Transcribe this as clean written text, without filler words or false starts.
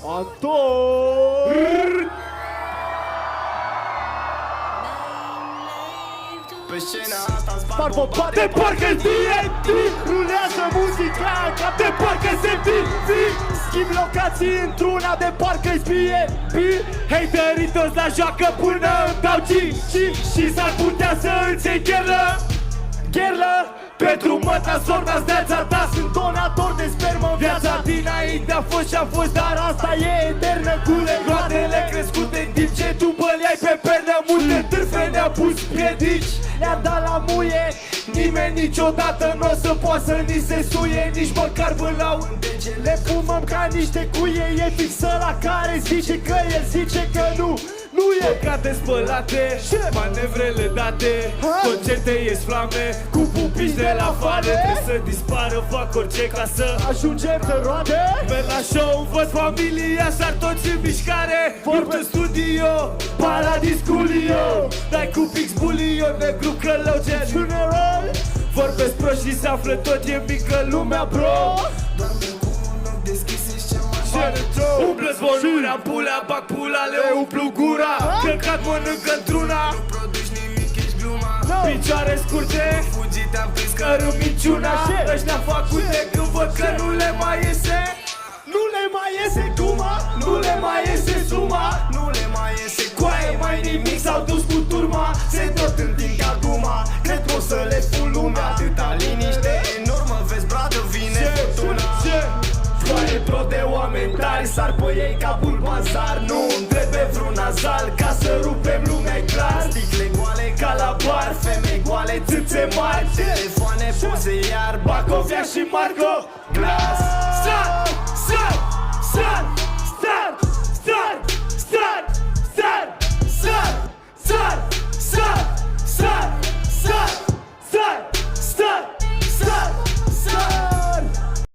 Anton! Pe scena asta Sparg bomba de parcă-i TNT. Rulează muzica ca de parcă-i MTV. Schimb locații într-una de parcă-i BNB. Haterii toți la joacă până îmi dau și s-ar putea să îți iei gherlă. Pentru măta sorna viața ta. Sunt donator de spermă. Viața dinainte a fost și-a fost, dar asta e eternă. Cu roadele crescute în timp ce tu băleai pe pernă. Multe târfe ne-a pus piedici, le-a dat la muie. Nimeni niciodată n-o să poată să ni se suie. Nici măcar până la un dege. Le fumăm ca niște cuie. E fixă la care zice că el zice că nu e. Păcate spălate, manevrele date, concerte ies flame, cu pupici de la fane. Trebuie să dispară, fac orice ca să ajungem pe roade. Merg la show, văd familia, sar toți în mișcare. Vorb în studio, paradis culio. Dai cu pix bulion, negru călău gen funeral. Vorbesc prost și se află tot, e mică lumea, bro. Doamne, cu un ochi deschis ești cel mai Umplă zvonurea, pulea, bag pula, le umplu gura. Căcat mănâncă într-una, Nu produci nimic, ești gluma. picioare scurte, Fugit, te-am prins că cărul minciuna. Ăștia fac uite când văd că nu le mai iese. Nu le mai iese guma, nu le mai iese suma. Nu le mai iese Coaie mai nimic, s-au dus cu turma. Se tot întind ca guma, cred că o să le spun lumea. atâta liniște enormă. Vezi, bradă, vine furtuna. Floare pro de oameni tari, sar pe ei ca bulbazar. Nu-mi trebuie vreun nazal ca să rupem lumea-i clar. Sticle goale Ca la bar, femei goale, țâțe mari, telefoane, poze iar Bacovia și Marco Glass.